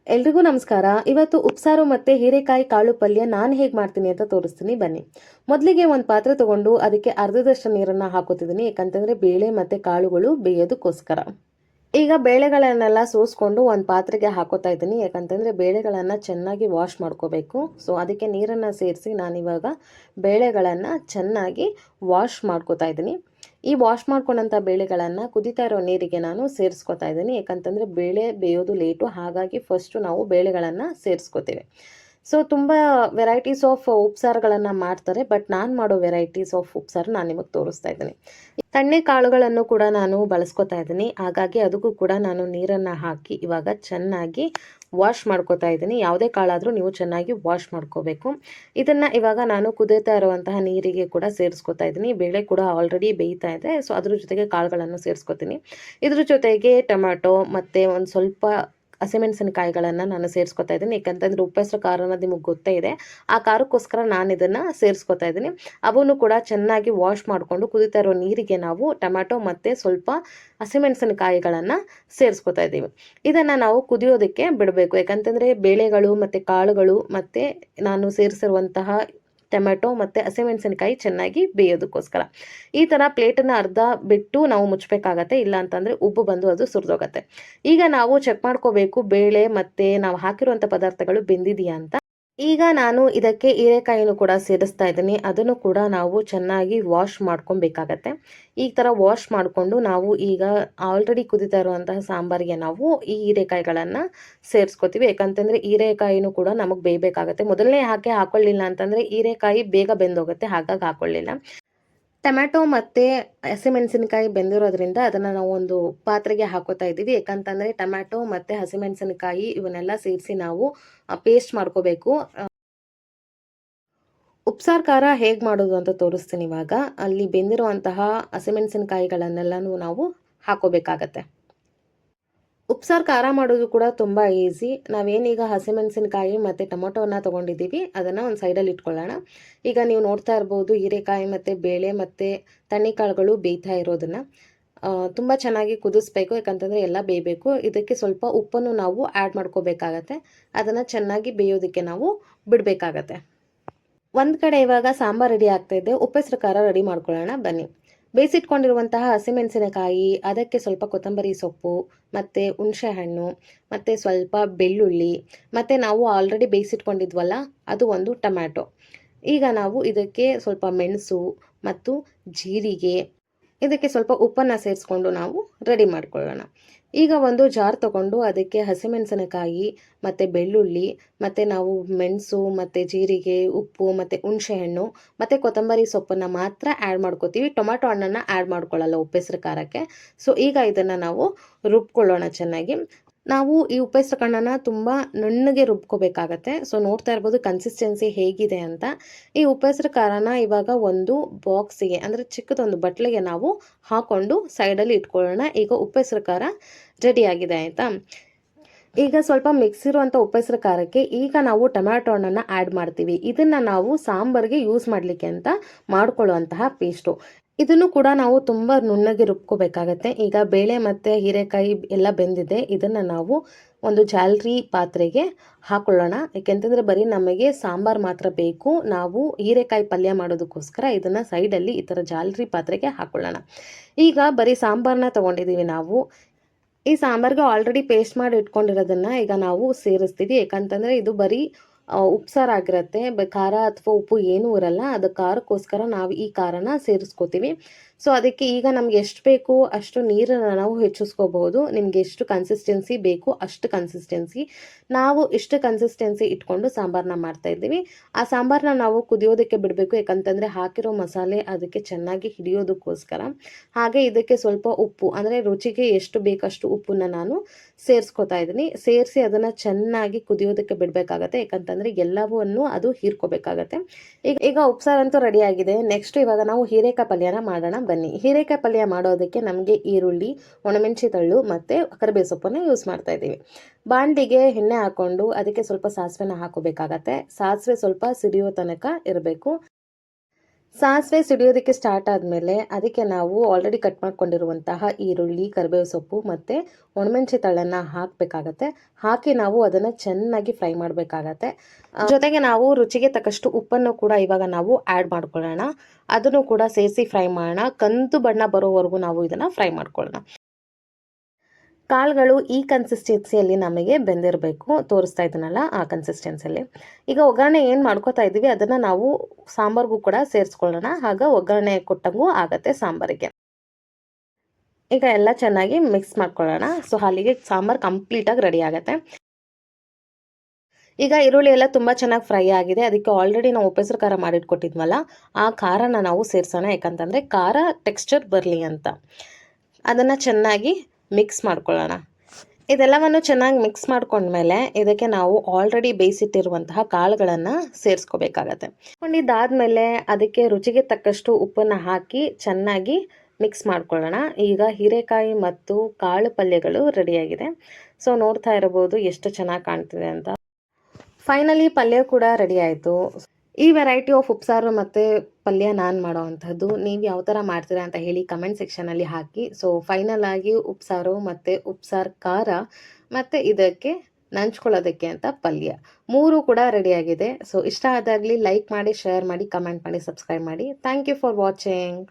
ಎಲ್ರಿಗೂ ನಮಸ್ಕಾರ. ಇವತ್ತು ಉಪ್ಸಾರು ಮತ್ತು ಹೀರೆಕಾಯಿ ಕಾಳು ಪಲ್ಯ ನಾನು ಹೇಗೆ ಮಾಡ್ತೀನಿ ಅಂತ ತೋರಿಸ್ತೀನಿ ಬನ್ನಿ. ಮೊದಲಿಗೆ ಒಂದು ಪಾತ್ರೆ ತಗೊಂಡು ಅದಕ್ಕೆ ಅರ್ಧದಷ್ಟು ನೀರನ್ನು ಹಾಕೋತಿದ್ದೀನಿ, ಯಾಕಂತಂದರೆ ಬೇಳೆ ಮತ್ತು ಕಾಳುಗಳು ಬೇಯೋದಕ್ಕೋಸ್ಕರ. ಈಗ ಬೇಳೆಗಳನ್ನೆಲ್ಲ ಸೋಸ್ಕೊಂಡು ಒಂದು ಪಾತ್ರೆಗೆ ಹಾಕೋತಾ ಇದ್ದೀನಿ, ಯಾಕಂತಂದರೆ ಬೇಳೆಗಳನ್ನು ಚೆನ್ನಾಗಿ ವಾಶ್ ಮಾಡ್ಕೋಬೇಕು. ಸೊ ಅದಕ್ಕೆ ನೀರನ್ನು ಸೇರಿಸಿ ನಾನಿವಾಗ ಬೇಳೆಗಳನ್ನು ಚೆನ್ನಾಗಿ ವಾಶ್ ಮಾಡ್ಕೋತಾ ಇದ್ದೀನಿ. ಈ ವಾಶ್ ಮಾಡ್ಕೊಂಡಂಥ ಬೇಳೆಗಳನ್ನು ಕುದೀತಾ ಇರೋ ನೀರಿಗೆ ನಾನು ಸೇರಿಸ್ಕೊತಾ ಇದ್ದೀನಿ, ಯಾಕಂತಂದರೆ ಬೇಳೆ ಬೇಯೋದು ಲೇಟು, ಹಾಗಾಗಿ ಫಸ್ಟು ನಾವು ಬೇಳೆಗಳನ್ನು ಸೇರಿಸ್ಕೋತೀವಿ. ಸೊ ತುಂಬ ವೆರೈಟೀಸ್ ಆಫ್ ಉಪ್ಸಾರುಗಳನ್ನು ಮಾಡ್ತಾರೆ, ಬಟ್ ನಾನು ಮಾಡೋ ವೆರೈಟೀಸ್ ಆಫ್ ಉಪ್ಸಾರು ನಾನು ನಿಮಗೆ ತೋರಿಸ್ತಾ ಇದ್ದೀನಿ. ತಣ್ಣೆ ಕಾಳುಗಳನ್ನು ಕೂಡ ನಾನು ಬಳಸ್ಕೊತಾ ಇದ್ದೀನಿ, ಹಾಗಾಗಿ ಅದಕ್ಕೂ ಕೂಡ ನಾನು ನೀರನ್ನು ಹಾಕಿ ಇವಾಗ ಚೆನ್ನಾಗಿ ವಾಶ್ ಮಾಡ್ಕೋತಾ ಇದ್ದೀನಿ. ಯಾವುದೇ ಕಾಳಾದರೂ ನೀವು ಚೆನ್ನಾಗಿ ವಾಶ್ ಮಾಡ್ಕೋಬೇಕು. ಇದನ್ನು ಇವಾಗ ನಾನು ಕುದೀತಾ ಇರುವಂತಹ ನೀರಿಗೆ ಕೂಡ ಸೇರಿಸ್ಕೊತಾ ಇದ್ದೀನಿ. ಬೇಳೆ ಕೂಡ ಆಲ್ರೆಡಿ ಬೇಯ್ತಾ ಇದೆ, ಸೊ ಅದ್ರ ಜೊತೆಗೆ ಕಾಳುಗಳನ್ನು ಸೇರಿಸ್ಕೊತೀನಿ. ಇದ್ರ ಜೊತೆಗೆ ಟೊಮ್ಯಾಟೊ ಮತ್ತು ಒಂದು ಸ್ವಲ್ಪ ಹಸಿಮೆಣಸಿನಕಾಯಿಗಳನ್ನು ನಾನು ಸೇರಿಸ್ಕೊತಾ ಇದ್ದೀನಿ, ಯಾಕಂತಂದರೆ ಉಪ್ಪೆಸರು ಖಾರ ಅನ್ನೋದು ನಿಮಗೆ ಗೊತ್ತೇ ಇದೆ. ಆ ಖಾರಕ್ಕೋಸ್ಕರ ನಾನು ಇದನ್ನು ಸೇರಿಸ್ಕೊತಾ ಇದ್ದೀನಿ. ಅವನ್ನು ಕೂಡ ಚೆನ್ನಾಗಿ ವಾಶ್ ಮಾಡಿಕೊಂಡು ಕುದೀತಾ ಇರೋ ನೀರಿಗೆ ನಾವು ಟೊಮ್ಯಾಟೊ ಮತ್ತು ಸ್ವಲ್ಪ ಹಸಿಮೆಣಸಿನಕಾಯಿಗಳನ್ನು ಸೇರಿಸ್ಕೊತಾ ಇದ್ದೀವಿ. ಇದನ್ನು ನಾವು ಕುದಿಯೋದಕ್ಕೆ ಬಿಡಬೇಕು, ಯಾಕಂತಂದರೆ ಬೇಳೆಗಳು ಮತ್ತು ಕಾಳುಗಳು ಮತ್ತು ನಾನು ಸೇರಿಸಿರುವಂತಹ ಟೊಮೆಟೊ ಮತ್ತು ಹಸಿಮೆಣಸಿನಕಾಯಿ ಚೆನ್ನಾಗಿ ಬೇಯೋದಕ್ಕೋಸ್ಕರ ಈ ಥರ ಪ್ಲೇಟನ್ನು ಅರ್ಧ ಬಿಟ್ಟು ನಾವು ಮುಚ್ಚಬೇಕಾಗತ್ತೆ, ಇಲ್ಲ ಅಂತಂದರೆ ಉಬ್ಬು ಬಂದು ಅದು ಸುರಿದೋಗತ್ತೆ. ಈಗ ನಾವು ಚೆಕ್ ಮಾಡ್ಕೋಬೇಕು ಬೇಳೆ ಮತ್ತು ನಾವು ಹಾಕಿರುವಂಥ ಪದಾರ್ಥಗಳು ಬೆಂದಿದೆಯಾ ಅಂತ. ಈಗ ನಾನು ಇದಕ್ಕೆ ಹೀರೆಕಾಯಿನೂ ಕೂಡ ಸೇರಿಸ್ತಾ ಇದ್ದೀನಿ, ಅದನ್ನು ಕೂಡ ನಾವು ಚೆನ್ನಾಗಿ ವಾಶ್ ಮಾಡ್ಕೊಬೇಕಾಗತ್ತೆ. ಈ ಥರ ವಾಶ್ ಮಾಡಿಕೊಂಡು ನಾವು ಈಗ ಆಲ್ರೆಡಿ ಕುದೀತಾ ಇರುವಂತಹ ಸಾಂಬಾರಿಗೆ ನಾವು ಈ ಹೀರೆಕಾಯಿಗಳನ್ನು ಸೇರಿಸ್ಕೊತೀವಿ, ಯಾಕಂತಂದರೆ ಹೀರೆಕಾಯಿನೂ ಕೂಡ ನಮಗೆ ಬೇಯಬೇಕಾಗತ್ತೆ. ಮೊದಲನೇ ಹಾಕೊಳ್ಳಿಲ್ಲ ಅಂತಂದರೆ ಹೀರೆಕಾಯಿ ಬೇಗ ಬೆಂದೋಗುತ್ತೆ, ಹಾಗಾಗಿ ಹಾಕೊಳ್ಳಿಲ್ಲ. ಟೊಮ್ಯಾಟೊ ಮತ್ತು ಹಸಿಮೆಣಸಿನಕಾಯಿ ಬೆಂದಿರೋದ್ರಿಂದ ಅದನ್ನು ನಾವು ಒಂದು ಪಾತ್ರೆಗೆ ಹಾಕೋತಾ ಇದ್ದೀವಿ, ಯಾಕಂತಂದರೆ ಟೊಮ್ಯಾಟೊ ಮತ್ತು ಹಸಿಮೆಣಸಿನಕಾಯಿ ಇವನ್ನೆಲ್ಲ ಸೇರಿಸಿ ನಾವು ಪೇಸ್ಟ್ ಮಾಡ್ಕೋಬೇಕು. ಉಪ್ಸಾರು ಖಾರ ಹೇಗೆ ಮಾಡೋದು ಅಂತ ತೋರಿಸ್ತೀನಿ ಇವಾಗ. ಅಲ್ಲಿ ಬೆಂದಿರುವಂತಹ ಹಸಿಮೆಣಸಿನಕಾಯಿಗಳನ್ನೆಲ್ಲನೂ ನಾವು ಹಾಕೋಬೇಕಾಗತ್ತೆ. ಉಪ್ಸಾರು ಖಾರ ಮಾಡೋದು ಕೂಡ ತುಂಬ ಈಸಿ. ನಾವೇನೀಗ ಹಸಿಮೆಣಸಿನಕಾಯಿ ಮತ್ತು ಟೊಮೊಟೊವನ್ನು ತೊಗೊಂಡಿದ್ದೀವಿ, ಅದನ್ನು ಒಂದು ಸೈಡಲ್ಲಿ ಇಟ್ಕೊಳ್ಳೋಣ. ಈಗ ನೀವು ನೋಡ್ತಾ ಇರ್ಬೋದು ಹೀರೆಕಾಯಿ ಮತ್ತು ಬೇಳೆ ಮತ್ತು ತಣ್ಣಿಕಾಳುಗಳು ಬೇಯ್ತಾ ಇರೋದನ್ನು ತುಂಬ ಚೆನ್ನಾಗಿ ಕುದಿಸ್ಬೇಕು, ಯಾಕಂತಂದರೆ ಎಲ್ಲ ಬೇಯಬೇಕು. ಇದಕ್ಕೆ ಸ್ವಲ್ಪ ಉಪ್ಪನ್ನು ನಾವು ಆ್ಯಡ್ ಮಾಡ್ಕೋಬೇಕಾಗತ್ತೆ. ಅದನ್ನು ಚೆನ್ನಾಗಿ ಬೇಯೋದಕ್ಕೆ ನಾವು ಬಿಡಬೇಕಾಗತ್ತೆ. ಒಂದು ಕಡೆ ಇವಾಗ ಸಾಂಬಾರು ರೆಡಿ ಆಗ್ತಾಯಿದೆ, ಉಪ್ಪೆಸರು ಖಾರ ರೆಡಿ ಮಾಡ್ಕೊಳ್ಳೋಣ ಬನ್ನಿ. ಬೇಯಿಸಿಟ್ಕೊಂಡಿರುವಂತಹ ಹಸಿಮೆಣಸಿನಕಾಯಿ, ಅದಕ್ಕೆ ಸ್ವಲ್ಪ ಕೊತ್ತಂಬರಿ ಸೊಪ್ಪು ಮತ್ತು ಹುಣಸೆಹಣ್ಣು ಮತ್ತು ಸ್ವಲ್ಪ ಬೆಳ್ಳುಳ್ಳಿ ಮತ್ತು ನಾವು ಆಲ್ರೆಡಿ ಬೇಯಿಸಿಟ್ಕೊಂಡಿದ್ವಲ್ಲ ಅದು ಒಂದು ಟೊಮ್ಯಾಟೊ. ಈಗ ನಾವು ಇದಕ್ಕೆ ಸ್ವಲ್ಪ ಮೆಣಸು ಮತ್ತು ಜೀರಿಗೆ, ಇದಕ್ಕೆ ಸ್ವಲ್ಪ ಉಪ್ಪನ್ನು ಸೇರಿಸ್ಕೊಂಡು ನಾವು ರೆಡಿ ಮಾಡ್ಕೊಳ್ಳೋಣ. ಈಗ ಒಂದು ಜಾರ್ ತಗೊಂಡು ಅದಕ್ಕೆ ಹಸಿಮೆಣಸಿನಕಾಯಿ ಮತ್ತು ಬೆಳ್ಳುಳ್ಳಿ ಮತ್ತು ನಾವು ಮೆಣಸು ಮತ್ತು ಜೀರಿಗೆ, ಉಪ್ಪು ಮತ್ತು ಹುಣಸೆಹಣ್ಣು ಮತ್ತು ಕೊತ್ತಂಬರಿ ಸೊಪ್ಪನ್ನು ಮಾತ್ರ ಆ್ಯಡ್ ಮಾಡ್ಕೋತೀವಿ. ಟೊಮ್ಯಾಟೊ ಹಣ್ಣನ್ನು ಆ್ಯಡ್ ಮಾಡ್ಕೊಳ್ಳಲ್ಲ ಉಪ್ಪೆಸರು ಖಾರಕ್ಕೆ. ಸೊ ಈಗ ಇದನ್ನು ನಾವು ರುಬ್ಕೊಳ್ಳೋಣ ಚೆನ್ನಾಗಿ. ನಾವು ಈ ಉಪ್ಪೆಸರು ಕಾಳನ್ನ ತುಂಬ ನುಣ್ಣಗೆ ರುಬ್ಕೋಬೇಕಾಗತ್ತೆ. ಸೊ ನೋಡ್ತಾ ಇರ್ಬೋದು ಕನ್ಸಿಸ್ಟೆನ್ಸಿ ಹೇಗಿದೆ ಅಂತ. ಈ ಉಪ್ಪೆಸರು ಖಾರನ ಇವಾಗ ಒಂದು ಬಾಕ್ಸಿಗೆ ಅಂದರೆ ಚಿಕ್ಕದೊಂದು ಬಟ್ಲಿಗೆ ನಾವು ಹಾಕ್ಕೊಂಡು ಸೈಡಲ್ಲಿ ಇಟ್ಕೊಳ್ಳೋಣ. ಈಗ ಉಪ್ಪೆಸರು ಖಾರ ರೆಡಿಯಾಗಿದೆ ಆಯಿತಾ. ಈಗ ಸ್ವಲ್ಪ ಮಿಕ್ಸ್ ಇರುವಂಥ ಉಪ್ಪೆಸರು ಖಾರಕ್ಕೆ ಈಗ ನಾವು ಟೊಮ್ಯಾಟೊ ಹಣ್ಣನ್ನು ಆ್ಯಡ್ ಮಾಡ್ತೀವಿ. ಇದನ್ನು ನಾವು ಸಾಂಬಾರಿಗೆ ಯೂಸ್ ಮಾಡಲಿಕ್ಕೆ ಅಂತ ಮಾಡ್ಕೊಳ್ಳುವಂತಹ ಪೇಸ್ಟು. ಇದನ್ನು ಕೂಡ ನಾವು ತುಂಬ ನುಣ್ಣಗೆ ರುಬ್ಕೋಬೇಕಾಗತ್ತೆ. ಈಗ ಬೇಳೆ ಮತ್ತು ಹೀರೆಕಾಯಿ ಎಲ್ಲ ಬೆಂದಿದೆ, ಇದನ್ನು ನಾವು ಒಂದು ಜಾಲರಿ ಪಾತ್ರೆಗೆ ಹಾಕೊಳ್ಳೋಣ. ಏಕೆಂತಂದರೆ ಬರೀ ನಮಗೆ ಸಾಂಬಾರು ಮಾತ್ರ ಬೇಕು, ನಾವು ಹೀರೆಕಾಯಿ ಪಲ್ಯ ಮಾಡೋದಕ್ಕೋಸ್ಕರ ಇದನ್ನು ಸೈಡಲ್ಲಿ ಈ ಥರ ಜಾಲರಿ ಪಾತ್ರೆಗೆ ಹಾಕೊಳ್ಳೋಣ. ಈಗ ಬರೀ ಸಾಂಬಾರನ್ನ ತೊಗೊಂಡಿದ್ದೀವಿ ನಾವು. ಈ ಸಾಂಬಾರಿಗೆ ಆಲ್ರೆಡಿ ಪೇಸ್ಟ್ ಮಾಡಿ ಇಟ್ಕೊಂಡಿರೋದನ್ನು ಈಗ ನಾವು ಸೇರಿಸ್ತೀವಿ, ಯಾಕಂತಂದರೆ ಇದು ಬರೀ ಉಪ್ಸಾರಾಗಿರುತ್ತೆ, ಖಾರ ಅಥವಾ ಉಪ್ಪು ಏನೂ ಇರಲ್ಲ. ಅದು ಖಾರಕ್ಕೋಸ್ಕರ ನಾವು ಈ ಖಾರನ ಸೇರಿಸ್ಕೋತೀವಿ. ಸೊ ಅದಕ್ಕೆ ಈಗ ನಮ್ಗೆ ಎಷ್ಟು ಬೇಕು ಅಷ್ಟು ನೀರನ್ನು ನಾವು ಹೆಚ್ಚಿಸ್ಕೋಬಹುದು. ನಿಮ್ಗೆ ಎಷ್ಟು ಕನ್ಸಿಸ್ಟೆನ್ಸಿ ಬೇಕು ಅಷ್ಟು ಕನ್ಸಿಸ್ಟೆನ್ಸಿ, ನಾವು ಇಷ್ಟು ಕನ್ಸಿಸ್ಟೆನ್ಸಿ ಇಟ್ಕೊಂಡು ಸಾಂಬಾರನ್ನ ಮಾಡ್ತಾಯಿದ್ದೀವಿ. ಆ ಸಾಂಬಾರನ್ನ ನಾವು ಕುದಿಯೋದಕ್ಕೆ ಬಿಡಬೇಕು, ಯಾಕಂತಂದರೆ ಹಾಕಿರೋ ಮಸಾಲೆ ಅದಕ್ಕೆ ಚೆನ್ನಾಗಿ ಹಿಡಿಯೋದಕ್ಕೋಸ್ಕರ. ಹಾಗೆ ಇದಕ್ಕೆ ಸ್ವಲ್ಪ ಉಪ್ಪು ಅಂದರೆ ರುಚಿಗೆ ಎಷ್ಟು ಬೇಕಷ್ಟು ಉಪ್ಪನ್ನು ನಾನು ಸೇರಿಸ್ಕೊತಾ ಇದ್ದೀನಿ. ಸೇರಿಸಿ ಅದನ್ನು ಚೆನ್ನಾಗಿ ಕುದಿಯೋದಕ್ಕೆ ಬಿಡಬೇಕಾಗತ್ತೆ, ಯಾಕಂತಂದರೆ ಎಲ್ಲವನ್ನೂ ಅದು ಹೀರ್ಕೋಬೇಕಾಗತ್ತೆ. ಈಗ ಉಪ್ಸಾರಂತೂ ರೆಡಿ ಆಗಿದೆ. ನೆಕ್ಸ್ಟ್ ಇವಾಗ ನಾವು ಹೀರೆಕಾಯಿ ಪಲ್ಯನ ಮಾಡೋಣ ಬನ್ನಿ. ಹೀರೆಕಾಯಿ ಪಲ್ಯ ಮಾಡೋದಕ್ಕೆ ನಮಗೆ ಈರುಳ್ಳಿ, ಒಣಮೆಣಸಿನಕಾಳು ಮತ್ತು ಕರಿಬೇವು ಸೊಪ್ಪನ್ನು ಯೂಸ್ ಮಾಡ್ತಾ ಇದ್ದೀವಿ. ಬಾಣಲಿಗೆ ಎಣ್ಣೆ ಹಾಕ್ಕೊಂಡು ಅದಕ್ಕೆ ಸ್ವಲ್ಪ ಸಾಸಿವೆನ ಹಾಕೋಬೇಕಾಗತ್ತೆ. ಸಾಸಿವೆ ಸ್ವಲ್ಪ ಸಿಡಿಯೋ ತನಕ ಇರಬೇಕು. ಸಾಸಿವೆ ಸಿಡಿಯೋದಕ್ಕೆ ಸ್ಟಾರ್ಟ್ ಆದಮೇಲೆ ಅದಕ್ಕೆ ನಾವು ಆಲ್ರೆಡಿ ಕಟ್ ಮಾಡ್ಕೊಂಡಿರುವಂತಹ ಈರುಳ್ಳಿ, ಕರಿಬೇವು ಸೊಪ್ಪು ಮತ್ತು ಒಣಮೆಣಸೆ ತಳನ್ನು ಹಾಕಬೇಕಾಗತ್ತೆ. ಹಾಕಿ ನಾವು ಅದನ್ನು ಚೆನ್ನಾಗಿ ಫ್ರೈ ಮಾಡಬೇಕಾಗತ್ತೆ. ಜೊತೆಗೆ ನಾವು ರುಚಿಗೆ ತಕ್ಕಷ್ಟು ಉಪ್ಪನ್ನು ಕೂಡ ಇವಾಗ ನಾವು ಆ್ಯಡ್ ಮಾಡ್ಕೊಳ್ಳೋಣ. ಅದನ್ನು ಕೂಡ ಸೇರಿಸಿ ಫ್ರೈ ಮಾಡೋಣ. ಕಂದು ಬಣ್ಣ ಬರೋವರೆಗೂ ನಾವು ಇದನ್ನು ಫ್ರೈ ಮಾಡ್ಕೊಳ್ಳೋಣ. ಕಾಳುಗಳು ಈ ಕನ್ಸಿಸ್ಟೆನ್ಸಿಯಲ್ಲಿ ನಮಗೆ ಬೆಂದಿರಬೇಕು. ತೋರಿಸ್ತಾ ಇದ್ದೀನಲ್ಲ ಆ ಕನ್ಸಿಸ್ಟೆನ್ಸಿಯಲ್ಲಿ. ಈಗ ಒಗ್ಗರಣೆ ಏನು ಮಾಡ್ಕೋತಾ ಇದ್ದೀವಿ ಅದನ್ನು ನಾವು ಸಾಂಬಾರಿಗೂ ಕೂಡ ಸೇರಿಸ್ಕೊಳ್ಳೋಣ. ಆಗ ಒಗ್ಗರಣೆ ಕೊಟ್ಟಂಗೂ ಆಗುತ್ತೆ ಸಾಂಬಾರಿಗೆ. ಈಗ ಎಲ್ಲ ಚೆನ್ನಾಗಿ ಮಿಕ್ಸ್ ಮಾಡ್ಕೊಳ್ಳೋಣ. ಸೊ ಅಲ್ಲಿಗೆ ಸಾಂಬಾರು ಕಂಪ್ಲೀಟಾಗಿ ರೆಡಿ ಆಗುತ್ತೆ. ಈಗ ಈರುಳ್ಳಿ ಎಲ್ಲ ತುಂಬ ಚೆನ್ನಾಗಿ ಫ್ರೈ ಆಗಿದೆ. ಅದಕ್ಕೆ ಆಲ್ರೆಡಿ ನಾವು ಉಪ್ಪೆಸರು ಖಾರ ಮಾಡಿಟ್ಕೊಟ್ಟಿದ್ವಲ್ಲ, ಆ ಖಾರನ ನಾವು ಸೇರಿಸೋಣ. ಯಾಕಂತಂದರೆ ಖಾರ ಟೆಕ್ಸ್ಚರ್ ಬರಲಿ ಅಂತ. ಅದನ್ನು ಚೆನ್ನಾಗಿ ಮಿಕ್ಸ್ ಮಾಡ್ಕೊಳ್ಳೋಣ. ಇದೆಲ್ಲವನ್ನು ಚೆನ್ನಾಗಿ ಮಿಕ್ಸ್ ಮಾಡ್ಕೊಂಡ್ಮೇಲೆ ಇದಕ್ಕೆ ನಾವು ಆಲ್ರೆಡಿ ಬೇಯಿಸಿಟ್ಟಿರುವಂತಹ ಕಾಳುಗಳನ್ನು ಸೇರಿಸ್ಕೋಬೇಕಾಗತ್ತೆ. ಇದಾದಮೇಲೆ ಅದಕ್ಕೆ ರುಚಿಗೆ ತಕ್ಕಷ್ಟು ಉಪ್ಪನ್ನು ಹಾಕಿ ಚೆನ್ನಾಗಿ ಮಿಕ್ಸ್ ಮಾಡ್ಕೊಳ್ಳೋಣ. ಈಗ ಹೀರೆಕಾಯಿ ಮತ್ತು ಕಾಳು ಪಲ್ಯಗಳು ರೆಡಿಯಾಗಿದೆ. ಸೊ ನೋಡ್ತಾ ಇರಬಹುದು ಎಷ್ಟು ಚೆನ್ನಾಗಿ ಕಾಣ್ತಿದೆ ಅಂತ. ಫೈನಲಿ ಪಲ್ಯ ಕೂಡ ರೆಡಿ ಆಯಿತು. ಈ ವೆರೈಟಿ ಆಫ್ ಉಪ್ಸಾರು ಮತ್ತು ಪಲ್ಯ ನಾನು ಮಾಡೋ ಅಂಥದ್ದು. ನೀವು ಯಾವ ಥರ ಮಾಡ್ತೀರಾ ಅಂತ ಹೇಳಿ ಕಮೆಂಟ್ ಸೆಕ್ಷನಲ್ಲಿ ಹಾಕಿ. ಸೊ ಫೈನಲ್ ಆಗಿ ಉಪ್ಸಾರು ಮತ್ತು ಉಪ್ಸಾರು ಖಾರ ಮತ್ತು ಇದಕ್ಕೆ ನಂಚ್ಕೊಳ್ಳೋದಕ್ಕೆ ಅಂತ ಪಲ್ಯ 3 ಕೂಡ ರೆಡಿಯಾಗಿದೆ. ಸೊ ಇಷ್ಟ ಆದಾಗಲಿ ಲೈಕ್ ಮಾಡಿ, ಶೇರ್ ಮಾಡಿ, ಕಮೆಂಟ್ ಮಾಡಿ, ಸಬ್ಸ್ಕ್ರೈಬ್ ಮಾಡಿ. Thank you for watching.